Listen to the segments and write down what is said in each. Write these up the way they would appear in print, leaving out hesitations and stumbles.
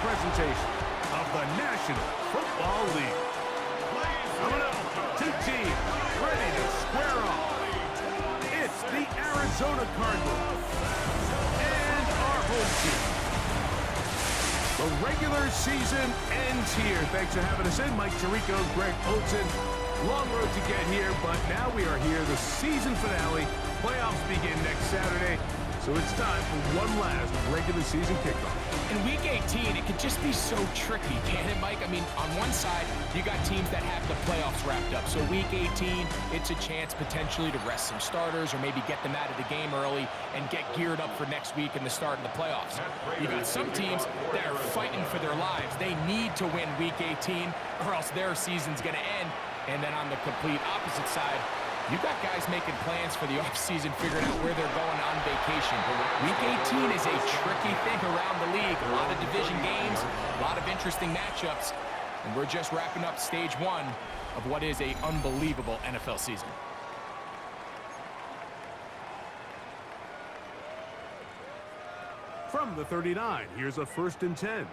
presentation of the National Football League. Coming up, two teams ready to square off. It's the Arizona Cardinals and our home team. The regular season ends here. Thanks for having us in. Mike Tirico, Greg Olsen. Long road to get here, but now we are here. The season finale. Playoffs begin next Saturday. So it's time for one last regular season kickoff. In Week 18, it could just be so tricky, can't it, Mike? I mean, on one side, you got teams that have the playoffs wrapped up. So Week 18, it's a chance potentially to rest some starters or maybe get them out of the game early and get geared up for next week and the start of the playoffs. You got some teams that are fighting for their lives. They need to win Week 18 or else their season's going to end. And then on the complete opposite side, you got guys making plans for the offseason, figuring out where they're going on vacation. Week 18 is a tricky thing around the league. A lot of division games, a lot of interesting matchups, and we're just wrapping up stage one of what is an unbelievable NFL season. From the 39, here's a 1st and 10.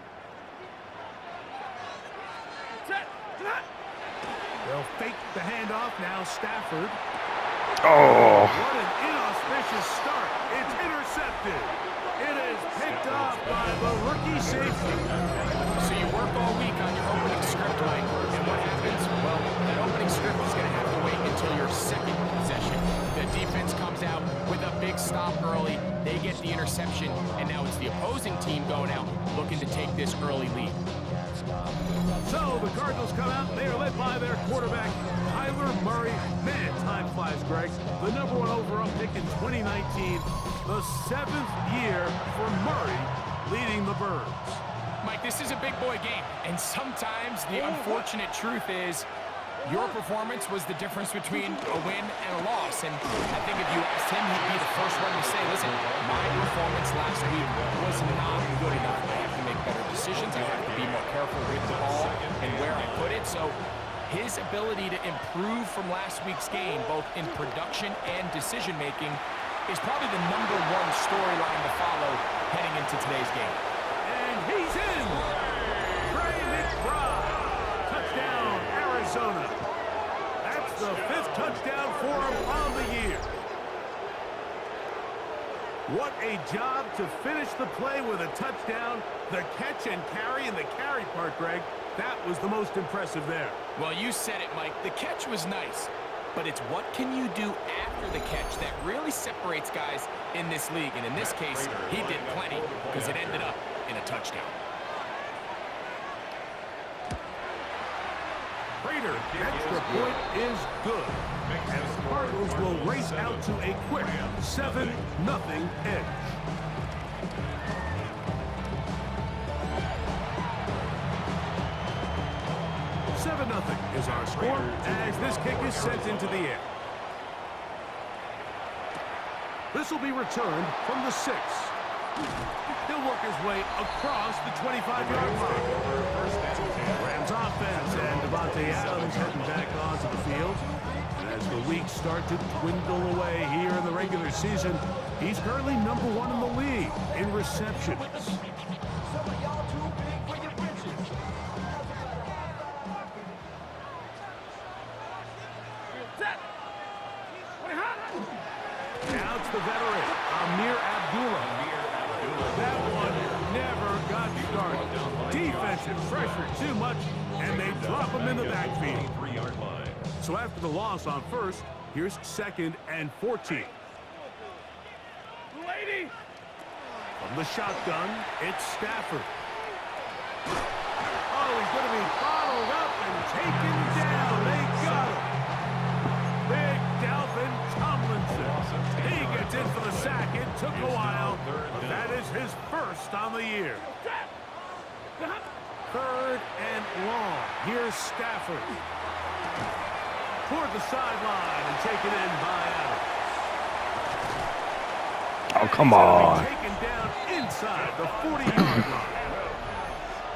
They'll fake the handoff. Now Stafford. Oh. What an inauspicious start. It's intercepted. It is picked up by the rookie safety. So you work all week on your opening script, Mike. And what happens? Well, that opening script is going to have to wait until your second possession. The defense comes out with a big stop early. They get the interception. And now it's the opposing team going out looking to take this early lead. So the Cardinals come out. They are led by their quarterback, Kyler Murray. Man, time flies, Greg. The #1 overall pick in 2019. The 7th year for Murray leading the Birds. Mike, this is a big boy game. And sometimes the unfortunate truth is your performance was the difference between a win and a loss. And I think if you asked him, he'd be the first one to say, listen, my performance last week was not good enough. I have to make better decisions. I have to be more careful with the ball and where I put it. So his ability to improve from last week's game, both in production and decision-making, is probably the #1 storyline to follow heading into today's game. And he's in! Trey McBride. Touchdown, Arizona. That's the 5th touchdown for him on the year. What a job to finish the play with a touchdown. The catch and carry, and the carry part, Greg, that was the most impressive there. Well, you said it, Mike. The catch was nice, but it's what can you do after the catch that really separates guys in this league. And in this case, he did plenty because it ended up in a touchdown. Prater, extra point is good. And the Cardinals will race out to a quick 7-0 edge. Nothing is our score as this kick is sent into the air. This will be returned from the 6. He'll work his way across the 25-yard line. Rams offense and Devontae Adams heading back onto the field. And as the weeks start to dwindle away here in the regular season, he's currently #1 in the league in receptions. Now it's the veteran, Amir Abdullah. That one never got started. Defensive pressure too much, and they drop him in the backfield. So after the loss on 1st, here's 2nd and 14. From the shotgun, it's Stafford. Oh, he's going to be bottled up and taken down. They got him. Big Dalvin Tomlinson. He gets in for the sack. It took a while, but that is his 1st on the year. 3rd and long. Here's Stafford. Toward the sideline and taken in by Adams. Oh, come on. Taken down inside the 40-yard line.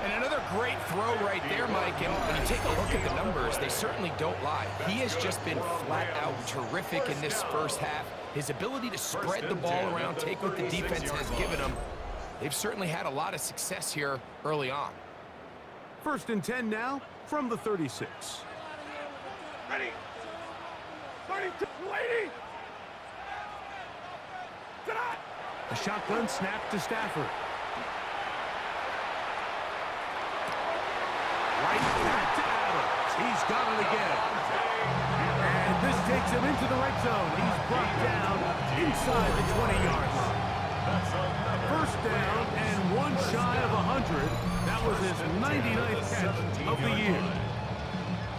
And another great throw right there, Mike. And when you take a look at the numbers, they certainly don't lie. He has just been flat out terrific in this first half. His ability to spread the ball around, take what the defense has given him, they've certainly had a lot of success here early on. 1st and 10 now from the 36. Ready. 32, lady. A shotgun snap to Stafford. Right back to Adams. He's got it again. And this takes him into the red zone. He's brought down inside the 20-yard line. 1st down and one shy of 100. That was his 99th catch of the year.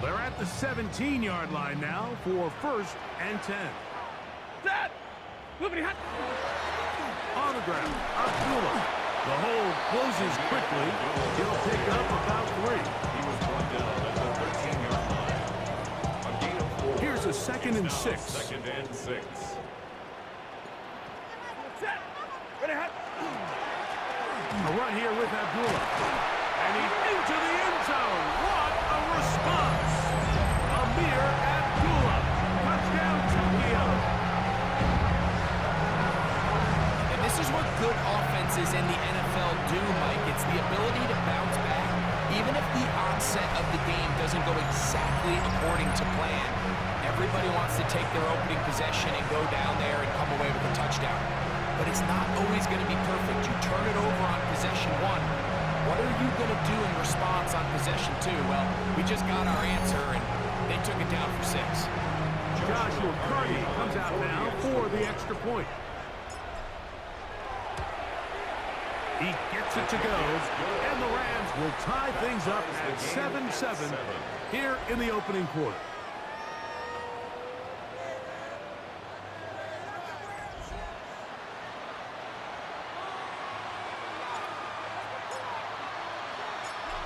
They're at the 17-yard line now for 1st and 10. That! On the ground, Abdullah. The hole closes quickly. He'll pick up about 3. Here's a 2nd and 6. 2nd and 6. A run here with Abdullah. And he's into the end zone. What a response. Amir Abdullah. Touchdown, Tokyo. And this is what good offenses in the NFL do, Mike. It's the ability to bounce back. Even if the onset of the game doesn't go exactly according to plan, everybody wants to take their opening possession and go down there and come away with a touchdown. But it's not always going to be perfect. You turn it over on possession 1. What are you going to do in response on possession 2? Well, we just got our answer, and they took it down for 6. Joshua Carty comes out now for the extra point. He gets it to go, and the Rams will tie things up at 7-7 here in the opening quarter.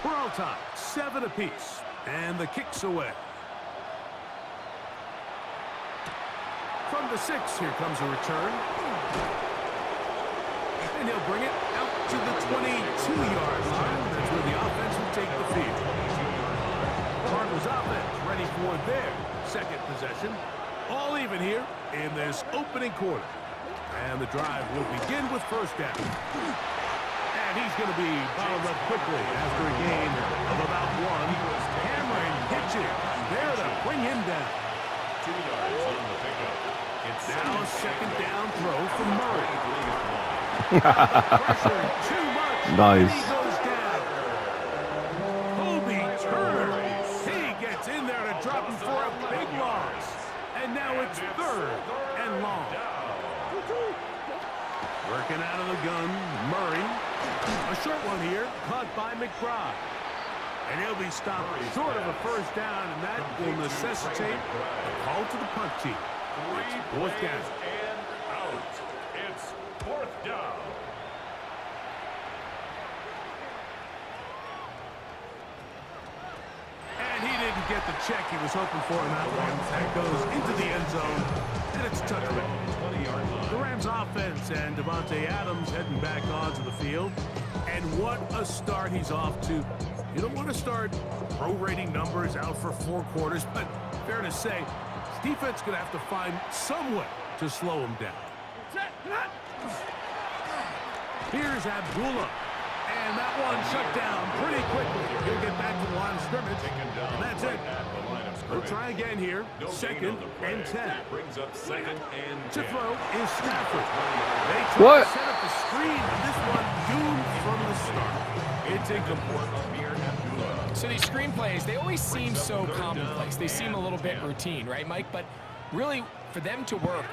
We're all tied, 7 apiece, and the kick's away. From the 6, here comes a return. And he'll bring it out to the 22-yard line. That's where the offense will take the field. Cardinals offense ready for their 2nd possession. All even here in this opening quarter. And the drive will begin with 1st down. And he's going to be bottled up quickly after a gain of about 1. Cameron pitching there to bring him down. 2 yards on the pickup. It's now a 2nd down throw from Murray. Pressure too much. Nice. He goes down. Kobe Turner. He gets in there to drop him for a big loss. And now it's 3rd and long. Working out of the gun, Murray. A short one here, caught by McBride. And he'll be stopped short of a 1st down, and that will necessitate a call to the punt team. It's 4th down. And out. It's 4th down. And he didn't get the check he was hoping for in that one. That goes into the end zone, and it's touchdown. 20-yard line. The Rams offense and Devontae Adams heading back onto the field. And what a start he's off to. You don't want to start prorating numbers out for 4 quarters, but fair to say, this defense is going to have to find some way to slow him down. Here's Abdullah. And that one shut down pretty quickly. He'll get back to the line of scrimmage. And that's it. We'll try again here. 2nd and 10. Brings up 2nd and 10. To throw is Stafford. They try What? to set up the screen, and this one doomed from the start. It's incomplete. So these screen plays, they always seem so commonplace. They seem a little bit routine, right, Mike? But really, for them to work,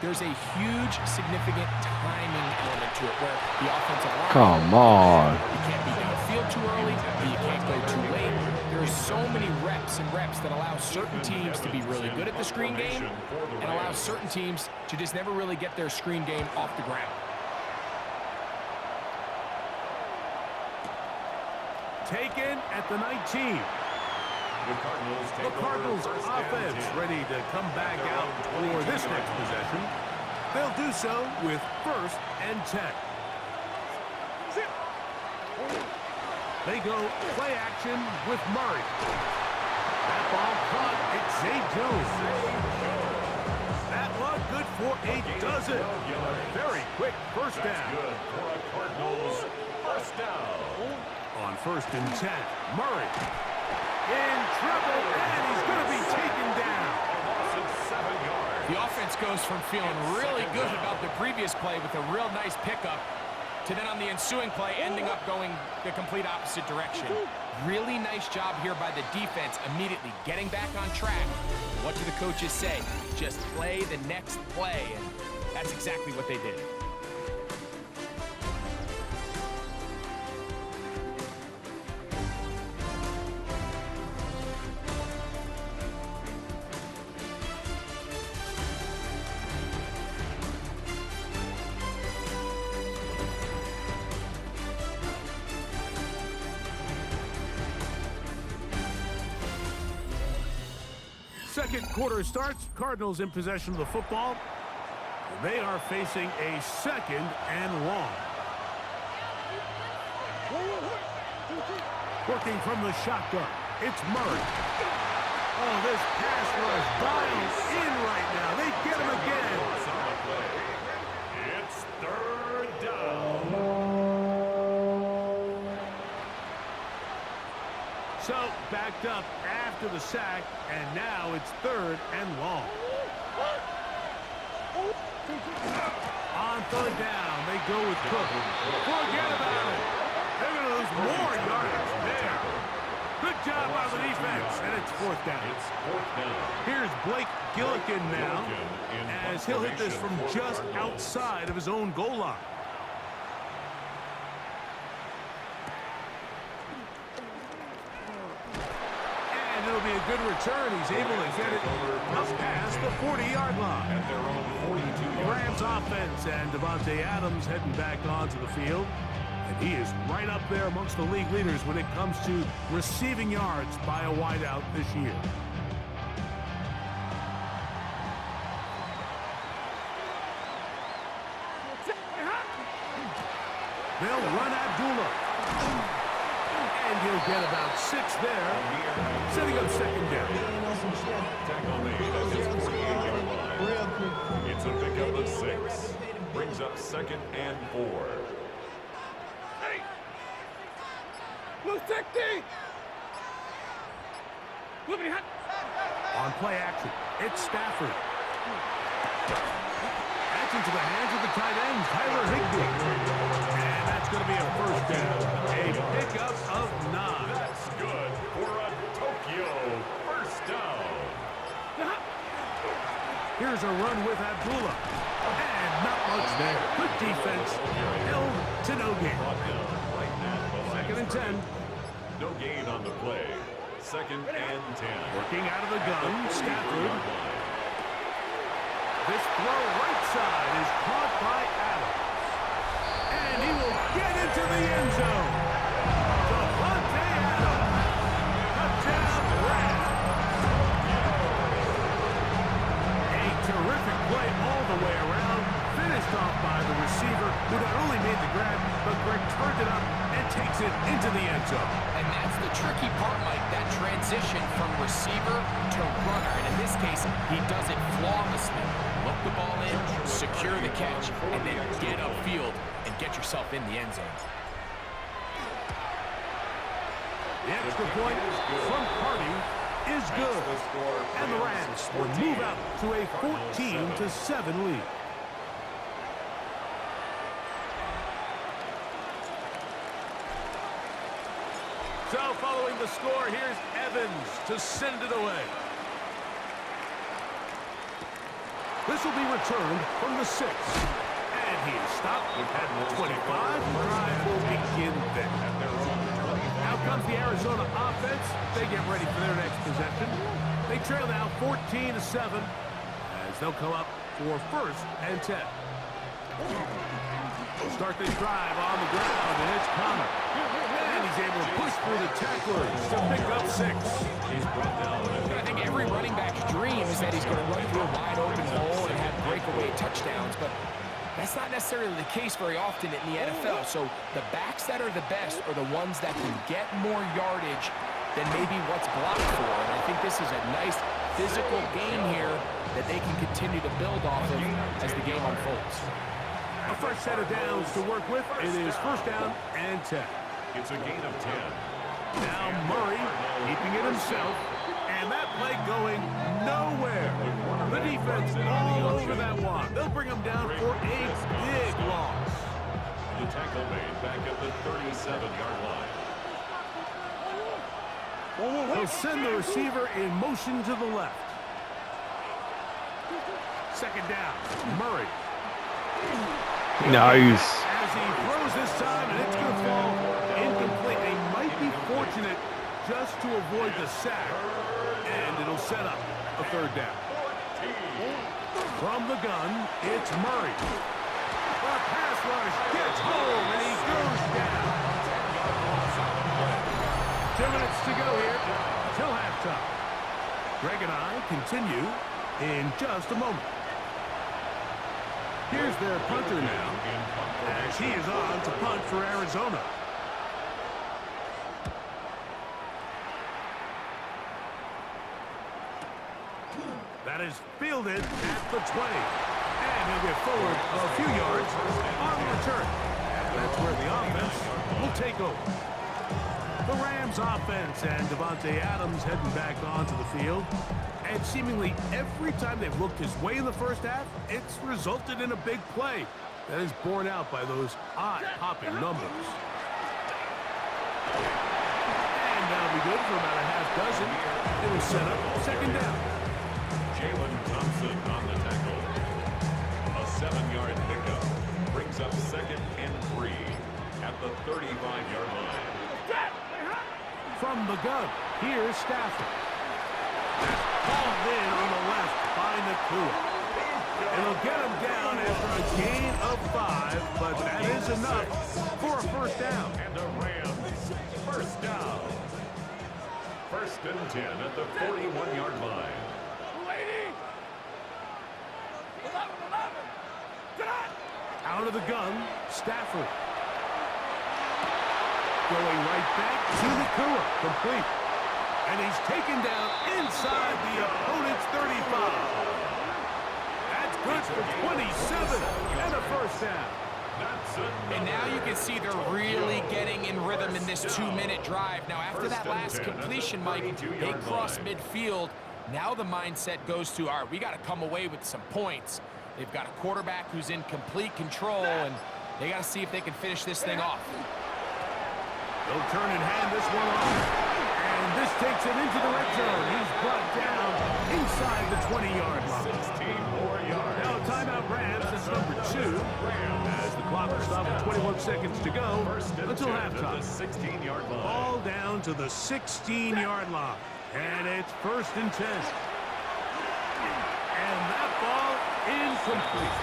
there's a huge, significant timing element to it where the offensive line... Come on. You can't be downfield too early, but you can't go too late. There's so many reps and reps that allow certain teams to be really good at the screen game and allow certain teams to just never really get their screen game off the ground. Taken at the 19. The Cardinals offense ready to come back out for this next possession. They'll do so with 1st and 10. They go play action with Murray. That ball caught. It's Zay Jones. That one good for a dozen. Very quick first down. Good for a Cardinals first down. On 1st and 10, Murray in trouble, and he's going to be taken down. A loss of 7 yards. The offense goes from feeling really good about the previous play with a real nice pickup to then on the ensuing play ending up going the complete opposite direction. Really nice job here by the defense immediately getting back on track. What do the coaches say? Just play the next play, and that's exactly what they did. Second quarter starts. Cardinals in possession of the football. They are facing a 2nd and long. Working from the shotgun. It's Murray. Oh, this pass rush dials in right now. They get him again. It's 3rd down. So, backed up after the sack, and now it's 3rd and long. On 3rd down, they go with Cook. Forget about it. They're going to lose more yardage there. Good job by the defense, and it's 4th down. It's 4th down. Here's Blake Gillikin now, as he'll hit this from just outside of his own goal line. It'll be a good return. He's able to get it up past the 40-yard line. At their own 42 Rams offense, and Devontae Adams heading back onto the field. And he is right up there amongst the league leaders when it comes to receiving yards by a wideout this year. They'll run Abdullah. And he'll get about 6 there, setting up 2nd down. tackle made at his 48-yard line. It's a pickup of 6. Brings up 2nd and 4. On play action, it's Stafford. That's into the hands of the tight end, Tyler Higbee. And that's going to be a 1st down. A pickup of 9. That's good for a Tokyo first down. Here's a run with Abdullah. And not much there. Good defense. Held to no gain. Brought down right now. 2nd and 10. No gain on the play. 2nd and 10. Working out of the gun, Stafford. This throw right side is caught by Adams. And he will get into the end zone. Devontae Adams. Touchdown Rams. A terrific play all the way around. Finished off by the receiver, who not only made the grab, but Greg turned it up and takes it into the end zone. And that's the tricky part, Mike, that transition from receiver to runner. And in this case, he does it flawlessly. Look the ball in, secure the catch, and then get upfield and get yourself in the end zone. The extra point from Cardi is good. And the Rams will move out to a 14-7 lead. So following the score, here's Evans to send it away. This will be returned from the 6. And he is stopped at the 25. Drive will begin then. Now comes the Arizona offense. They get ready for their next possession. They trail now 14-7 as they'll come up for 1st and 10. They'll start this drive on the ground, and it's Connor. And he's able to push through the tacklers to pick up 6. He's brought down. I think every running back's dream is that he's going to run through a wide open hole and have breakaway touchdowns, but that's not necessarily the case very often in the NFL. So the backs that are the best are the ones that can get more yardage than maybe what's blocked for. And I think this is a nice physical game here that they can continue to build off of as the game unfolds. A fresh set of downs to work with. It is first down and 10. It's a gain of 10. Now Murray keeping it himself. And that play going nowhere. The defense all over that one. They'll bring him down for a big loss. The tackle made back at the 37-yard line. They'll send the receiver in motion to the left. Second down, Murray. Nice. As he throws this time, and it's going to fall incomplete. They might be fortunate just to avoid the sack. And it'll set up a third down. From the gun, it's Murray. The pass rush gets home, and he goes down. 2 minutes to go here till halftime. Greg and I continue in just a moment. Here's their punter now, as he is on to punt for Arizona. That is fielded at the 20. And he'll get forward a few yards on the return. That's where the offense will take over. The Rams offense and Devontae Adams heading back onto the field. And seemingly every time they've looked his way in the first half, it's resulted in a big play that is borne out by those eye-popping numbers. And that'll be good for about a half dozen. It'll set up second down. Jalen Thompson on the tackle. A 7-yard pickup brings up second and 3 at the 35-yard line. From the gun, here's Stafford. Hauled in on the left by Nakua. It'll get him down after a gain of 5, but that is enough for a first down. And the Rams, first down. First and 10 at the 41-yard line. Out of the gun, Stafford. Going right back to Nakua, complete. And he's taken down inside the opponent's 35. That's good for 27 and a first down. And now you can see they're really getting in rhythm in this 2-minute drive. Now, after that last completion, Mike, they cross midfield. Now the mindset goes to, all right, we got to come away with some points. They've got a quarterback who's in complete control, and they got to see if they can finish this thing off. They'll turn and hand this one off. And this takes him into the red zone. He's brought down inside the 20-yard line. 16 more yards. Now timeout Rams, that's number 2. As the clock will stop with 21 seconds to go until halftime. 16-yard line. Ball down to the 16-yard line. And it's first and 10. And that ball incomplete.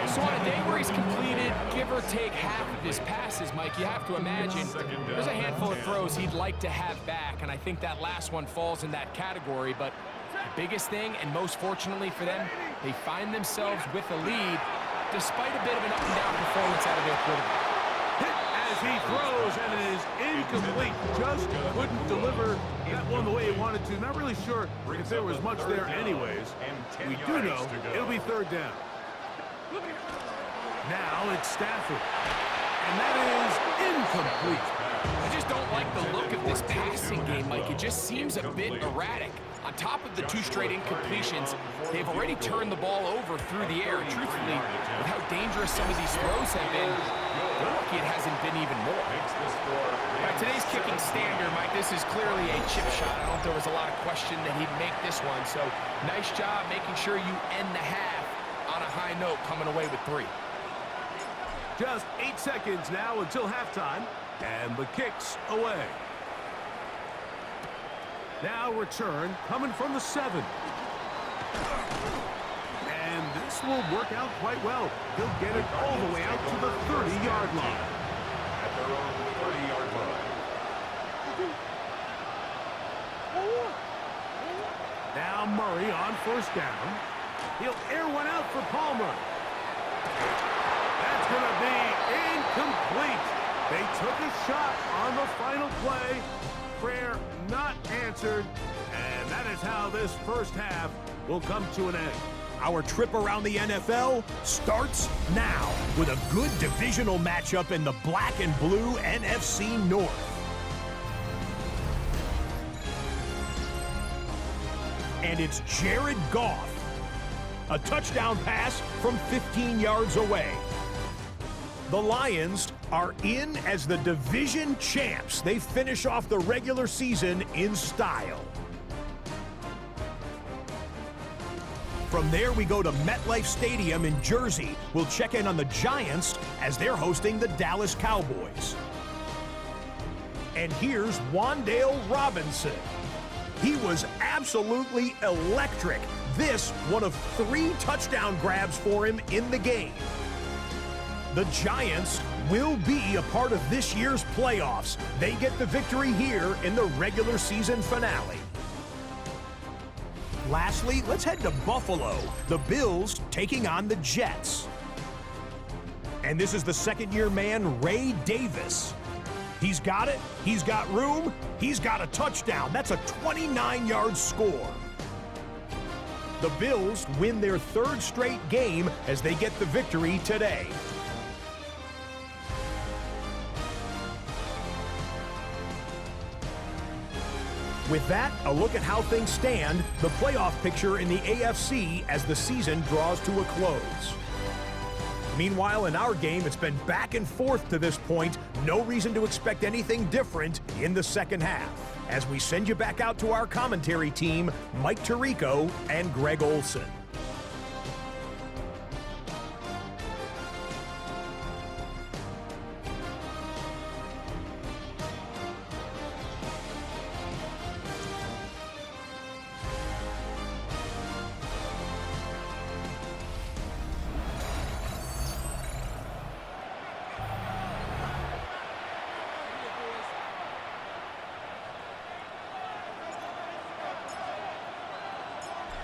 So on a day where he's completed, give or take half of his passes, Mike, you have to imagine there's a handful of throws he'd like to have back, and I think that last one falls in that category. But the biggest thing, and most fortunately for them, they find themselves with a lead despite a bit of an up-and-down performance out of their quarterback. Hit as he throws, and it is incomplete. Just couldn't deliver that one the way he wanted to. Not really sure if there was much there anyways. We do know it'll be third down. Now it's Stafford. And that is incomplete. I just don't like the look of this passing game, Mike. It just seems a bit erratic. On top of the 2 straight incompletions, they've already turned the ball over through the air. Truthfully, with how dangerous some of these throws have been, they're lucky it hasn't been even more. Now, today's kicking standard, Mike, this is clearly a chip shot. I don't think there was a lot of question that he'd make this one. So, nice job making sure you end the half on a high note, coming away with 3. Just 8 seconds now until halftime, and the kick's away. Now return coming from the 7. And this will work out quite well. He'll get it all the way out to the 30-yard line. At their own 30-yard line. Now Murray on first down. He'll air one out for Palmer. That's going to be incomplete. They took a shot on the final play. prayer not answered. And that is how this first half will come to an end. Our trip around the NFL starts now with a good divisional matchup in the black and blue NFC North. And it's Jared Goff. A touchdown pass from 15 yards away. The Lions are in as the division champs. They finish off the regular season in style. From there, we go to MetLife Stadium in Jersey. We'll check in on the Giants as they're hosting the Dallas Cowboys. And here's Wan'Dale Robinson. He was absolutely electric. This, one of 3 touchdown grabs for him in the game. The Giants will be a part of this year's playoffs. They get the victory here in the regular season finale. Lastly, let's head to Buffalo. The Bills taking on the Jets. And this is the second-year man, Ray Davis. He's got it, he's got room, he's got a touchdown. That's a 29-yard score. The Bills win their 3rd straight game as they get the victory today. With that, a look at how things stand, the playoff picture in the AFC as the season draws to a close. Meanwhile, in our game, it's been back and forth to this point. No reason to expect anything different in the second half. As we send you back out to our commentary team, Mike Tirico and Greg Olson.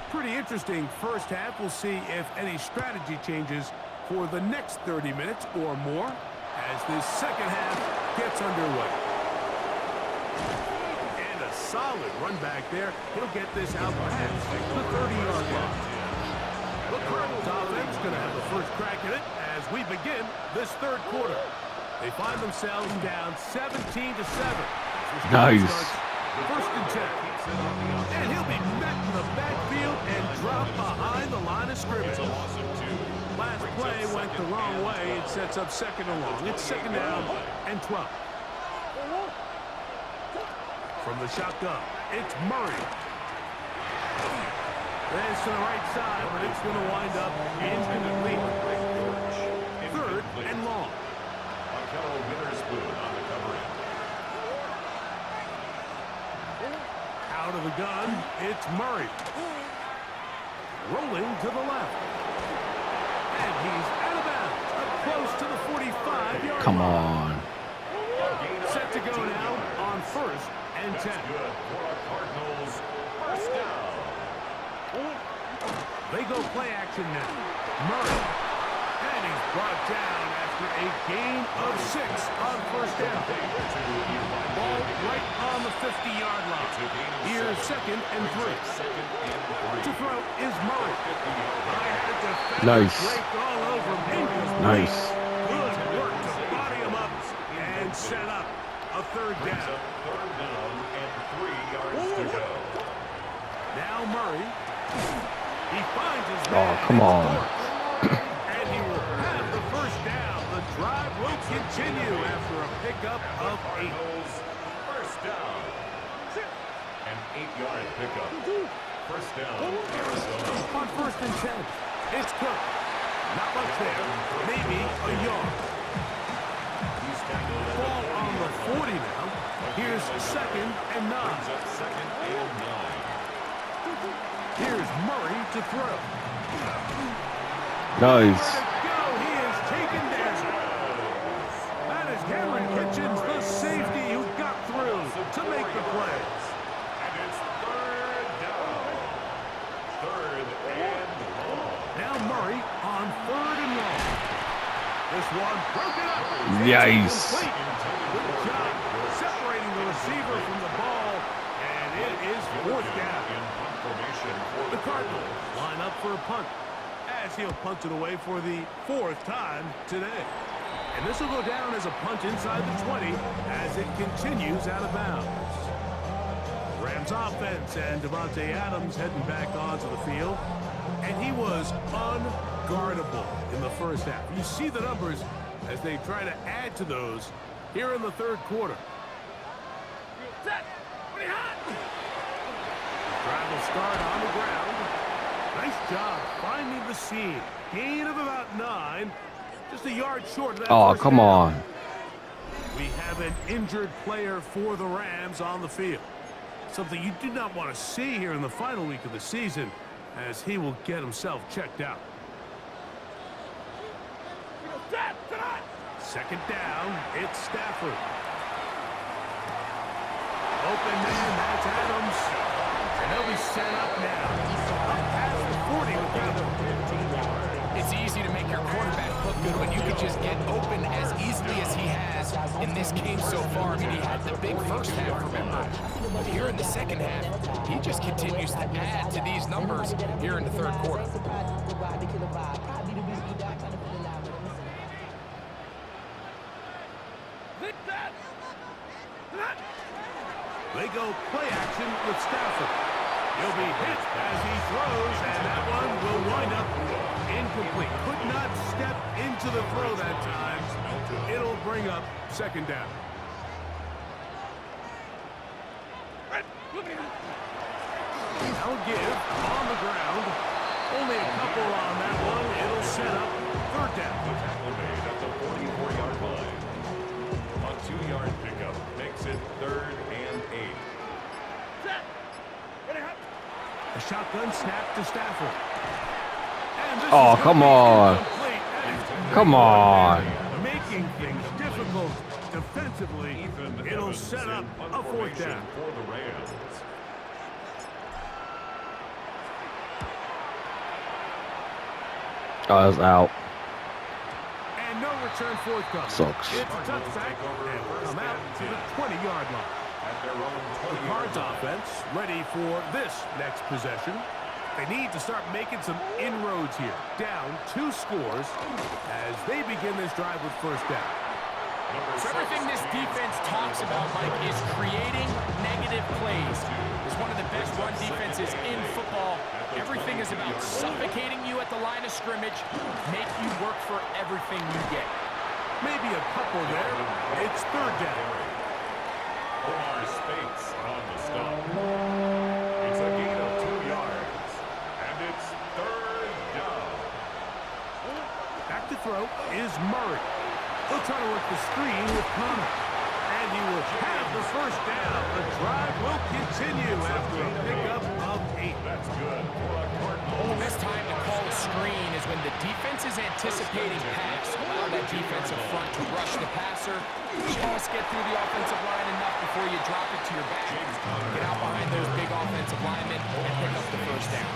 Pretty interesting first half. We'll see if any strategy changes for the next 30 minutes or more as this second half gets underway. And a solid run back there. He'll get this out past the 30-yard line. The Cardinals offense going to have the first crack at it as we begin this third quarter. They find themselves down 17-7. Nice. First and 10. And he'll be met in the backfield and dropped behind the line of scrimmage. Last play went the wrong way. It sets up second and long. It's second down and 12. From the shotgun, it's Murray. There's to the right side, but it's going to wind up incomplete. Third and long. Out of the gun, it's Murray. Rolling to the left. And he's out of bounds, up close to the 45-yard line. Come on. Set to go now on first and 10. Cardinals, first down. They go play action now. Murray. And he's brought down after a gain of 6 on first down. Ball right on the 50-yard line. Here's second and 3. To throw is Murray. Nice. All over Nice. Good work to body him up and set up a third down. Third down and 3 yards to go. Now Murray. He finds his Oh, man come and on. scores. And he will have the first down. The drive will continue after a pickup of 8. First down. An 8-yard pickup. First down, Arizona. On first and 10, it's Cook. Not much there. Maybe a yard. Ball on the 40 now. Here's second and 9. Second and 9. Here's Murray to throw. Nice. Go, he is taken down. That is Cameron Kitchens, the safety who got through to make the play. And it's third down. Third and long. Now Murray on third and long. This one broken up. Nice. Good job separating the receiver from the ball fourth down. In punt formation for The Cardinals line up for a punt, as he'll punt it away for the fourth time today. And this will go down as a punt inside the 20 as it continues out of bounds. Rams offense and Devontae Adams heading back onto the field. And he was unguardable in the first half. You see the numbers as they try to add to those here in the third quarter. Drive will start on the ground. Nice job finding the seam. Gain of about 9. Just a yard short of that. Oh, first come down. on. We have an injured player for the Rams on the field. Something you do not want to see here in the final week of the season, as he will get himself checked out. Second down, it's Stafford. Open man, that's Adams. And he'll be set up now. Up past the 40 with that one. It's easy to make your quarterback look good when you can just get open as easily as he has in this game so far. I mean, he had the big first half, remember. But here in the second half, he just continues to add to these numbers here in the third quarter. They go play action with Stafford. He'll be hit as he throws, and that one will wind up incomplete. Could not step into the throw that time. It'll bring up second down. Now give on the ground. Only a couple on that one. It'll set up third down. the tackle made at the 44-yard line. A 2-yard pickup makes it 3rd and 8. A shotgun snap to Stafford. And this Oh, is come gonna be on. incomplete. That is Come on. making things difficult defensively. It'll Evans set in up punt a fourth formation down. for the Rams. Oh, that's out. And no return forthcoming. Sucks. It's a touchback and come out to the 20-yard line. At their own The 20-yard Cards line. offense ready for this next possession. They need to start making some inroads here. Down 2 scores as they begin this drive with first down. So everything this defense talks about, Mike, is creating negative plays. It's one of the best run defenses in football. Everything is about suffocating you at the line of scrimmage, make you work for everything you get. Maybe a couple there. It's third down. Omar Spates on the stop. It's a gain of 2 yards. And it's 3rd down. Back to throw is Murray. He'll try to work the screen with Connor. And he will have the first down. The drive will continue after a pickup of 8. That's good for a Cardinals. The best time to call a screen is when the defense is anticipating pass. Allow that defensive front to rush the passer. Just get through the offensive line enough before you drop it to your back. Get out behind those big offensive linemen and pick up the first down.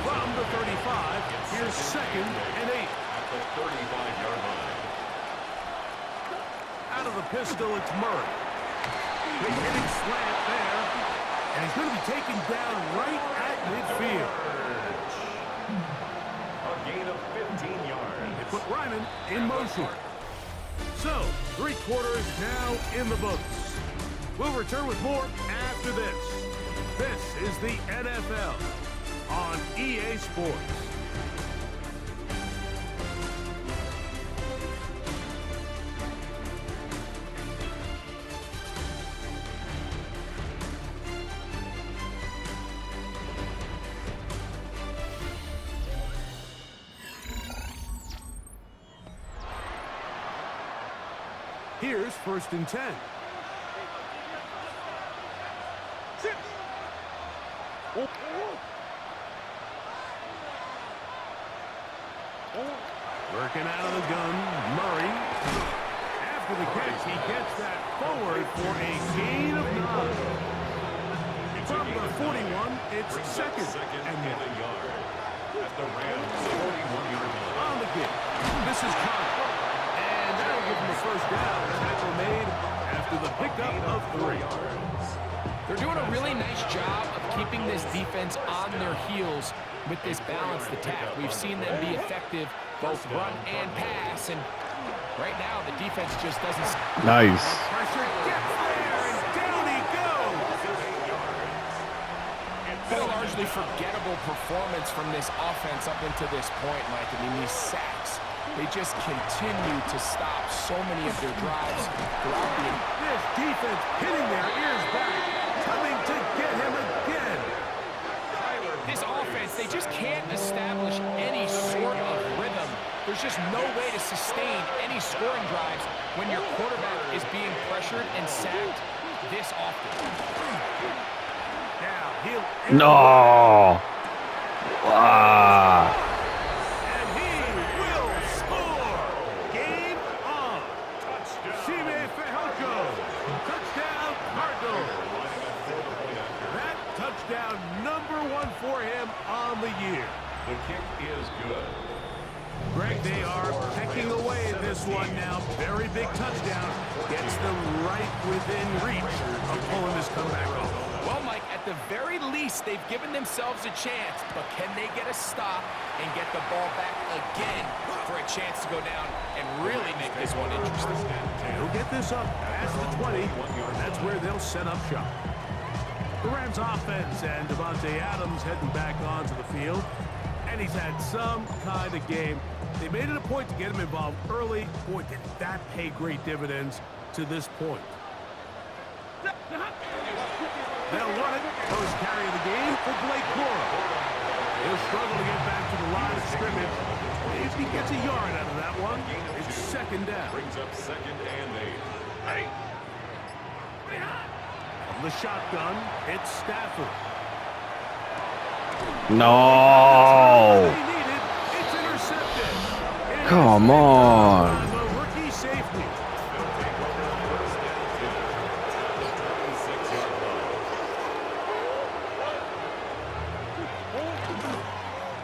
From the 35, here's 2nd and 8. At the 35-yard line. Out of the pistol, it's Murray. Big hitting slant there. And he's going to be taken down right at midfield. A gain of 15 yards. They put Ryman in motion. So, 3 quarters now in the books. We'll return with more after this. This is the NFL on EA Sports. Here's 1st and 10. Working out of the gun, Murray. After the catch, he gets that forward for a gain of 9. From the 41, it's 2nd and 1. a yard. At the Rams' 41-yard line. On the kick. This is Connor. And that'll give him the first down. Tackle made after the pickup of 3. They're doing a really nice job of keeping this defense on their heels with this balanced attack. We've seen them be effective both run and pass, and right now the defense just doesn't... Nice. Pressure gets there, and down he goes. Been a largely forgettable performance from this offense up into this point, Mike. I mean, these sacks, they just continue to stop so many of their drives throughout the... This defense hitting their ears back, coming to get him again. This offense, they just can't establish any sort of rhythm. There's just no way to sustain any scoring drives when your quarterback is being pressured and sacked this often. Now he'll... No. Wow. And he will score. Game on. Touchdown, Cardinals. That touchdown, number 1 for him on the year. The kick is good. Greg, they are pecking away at this one now. Very big touchdown. Gets them right within reach of pulling this comeback off. Well, Mike, at the very least, they've given themselves a chance, but can they get a stop and get the ball back again for a chance to go down and really make this one interesting? He'll get this up past the 20, and that's where they'll set up shop. The Rams offense and Devontae Adams heading back onto the field, and he's had some kind of game. They made it a point to get him involved early. Boy, did that pay great dividends to this point. They'll run it. First carry of the game for Blake Corum. He'll struggle to get back to the line of scrimmage. If he gets a yard out of that one, it's second down. Brings up 2nd and 8. From the shotgun, it's Stafford. No. He needed. It's intercepted. Come on. The rookie safety.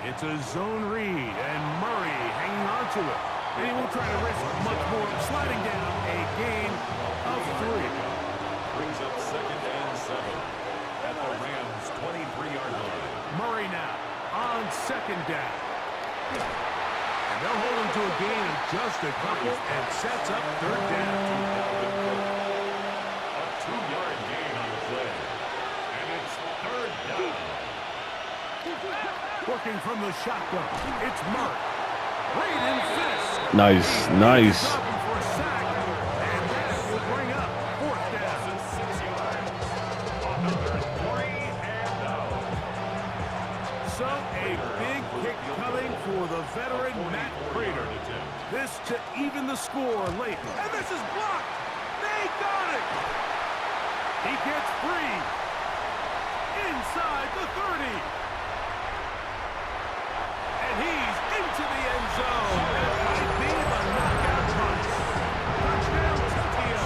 It's a zone read, and Murray hanging on to it. And he won't try to risk much more, sliding down a gain of 3. Brings up 2nd and 7 at the Rams' 23-yard line. Murray now on second down. And they'll hold him to a gain of just a couple and sets up third down. A 2-yard gain on the play. And it's 3rd down. Working from the shotgun, it's Murray. Right in fist. Nice. Nice. Up for a sack, and that will bring up 4th down. 6 yards. Another 3 and out. So a big kick coming for the veteran Matt Prater. This to even the score late. And this is blocked. They got it. He gets free. Inside the 30. And he's into the end zone. That might be the knockout punch. Touchdown, Tokyo.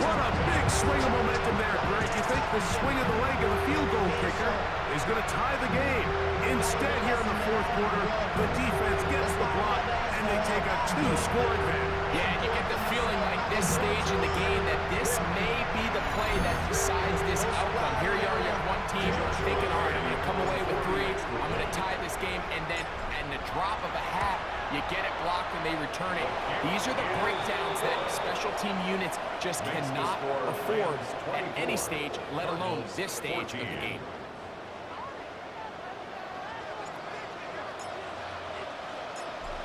What a big swing of momentum there, Greg. You think the swing of the leg of the field goal kicker is going to tie the game. Instead, here in the 4th quarter, the defense gets the block, and they take a 2-score advantage. Yeah, and you get the feeling like this stage in the game that this may be the play that decides this outcome. Here you are, you have one team thinking, all right, I'm going to come away with 3. I'm going to tie this game, and then in the drop of a hat, you get it blocked and they return it. These are the breakdowns that special team units just cannot afford at any stage, let alone this stage of the game.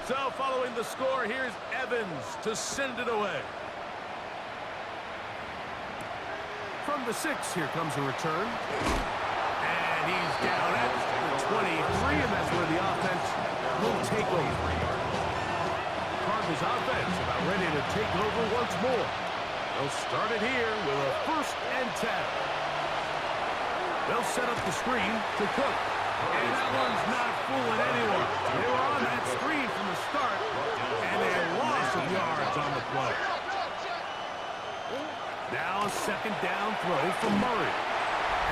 So following the score, here's Evans to send it away. From the 6, here comes a return. And he's down at the 23, and that's where the offense will take over. Cardinals offense about ready to take over once more. They'll start it here with a 1st and 10. They'll set up the screen to Cook. And that one's not fooling anyone. They were on that screen from the start, and a loss of yards on the play. Now a 2nd down throw from Murray.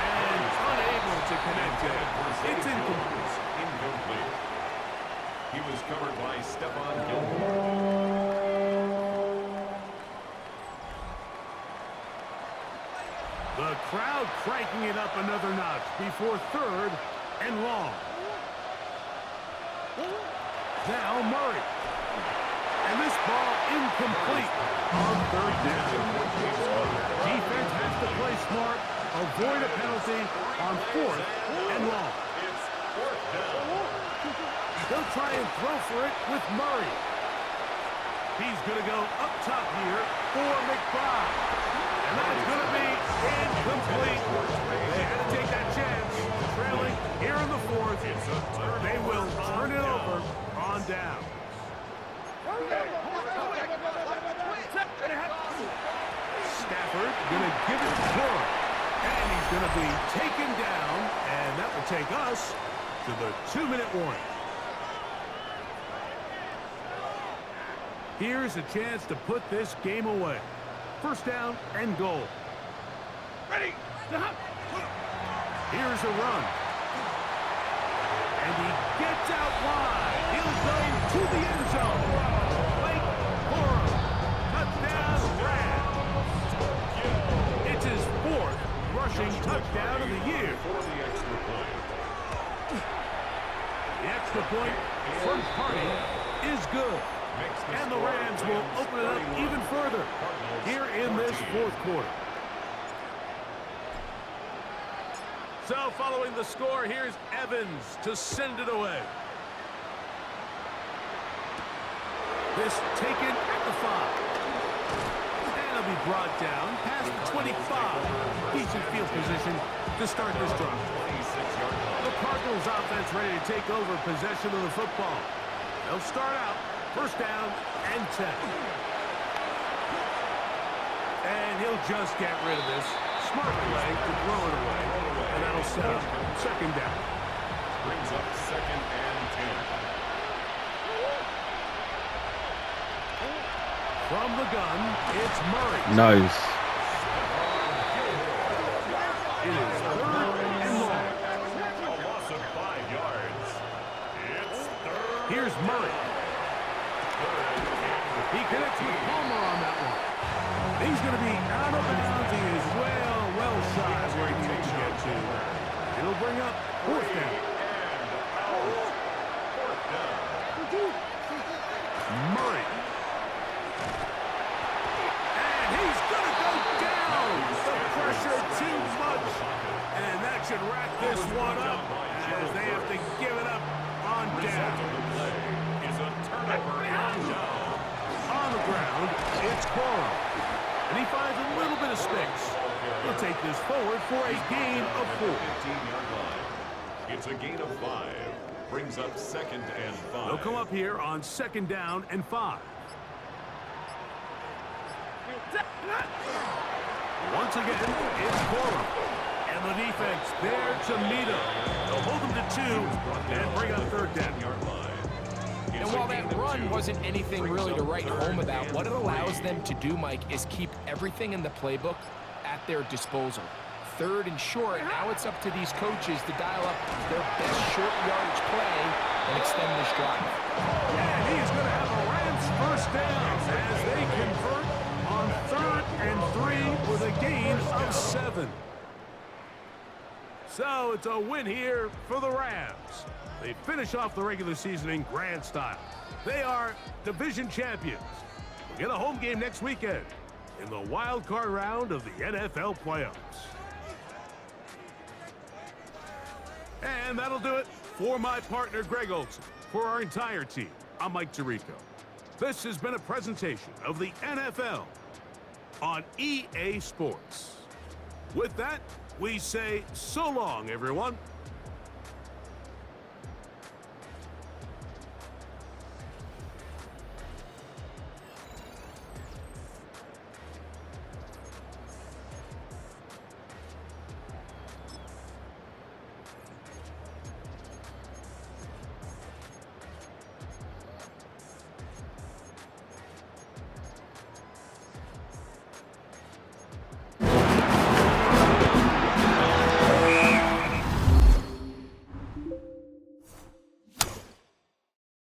And unable to connect it. It's incomplete. Incomplete. He was covered by Stephon Gilmore. The crowd cranking it up another notch before third and long. Now Murray. And this ball incomplete on third down. Defense has to play smart, avoid a penalty on fourth and long. They'll try and throw for it with Murray. He's going to go up top here for McBride. And that's going to be incomplete. They had to take that chance. Trailing here in the fourth. They will turn it over on down. Stafford going to give it to Cora. And he's going to be taken down. And that will take us to the 2-minute warning. Here's a chance to put this game away. First down and goal. Ready. Here's a run. And he gets out wide. He'll go to the end zone. Blake Cora. Touchdown, Rams. It's his fourth rushing touchdown of the year. The extra point from Hardy is good. And the Rams will open it up even further here in this fourth quarter. So following the score, here's Evans to send it away. This taken at the 5. And it'll be brought down past the 25. Decent field position to start this drive. The Cardinals offense ready to take over possession of the football. They'll start out first down and 10. And he'll just get rid of this. Smart play to throw it away. And that'll set up second down. Brings up second and 10. From the gun, it's Murray. Nice. It is third and long. A loss of 5 yards. It's third. Here's Murray. He connects with Palmer on that one. He's going to be out of bounds. He is well shy of where he needs to get to. It'll bring up fourth down. Murray. And he's going to go down. The pressure too much. And that should wrap this one up as they have to give it up on down. Is a turnover on down. On the ground, it's Cora. And he finds a little bit of space. He'll take this forward for a gain of 4. 15-yard line. It's a gain of 5. Brings up second and 5. They'll come up here on second down and 5. Once again, it's Cora. And the defense there to meet him. They'll hold him to 2 and bring up third down. And while that run wasn't anything really to write home about, what it allows them to do, Mike, is keep everything in the playbook at their disposal. Third and short, now it's up to these coaches to dial up their best short yardage play and extend this drive. And he's going to have a Rams first down as they convert on third and 3 with a gain of 7. So it's a win here for the Rams. They finish off the regular season in grand style. They are division champions. We'll get a home game next weekend in the wild card round of the NFL playoffs. And that'll do it for my partner, Greg Olson. For our entire team, I'm Mike Tirico. This has been a presentation of the NFL on EA Sports. With that, we say so long, everyone.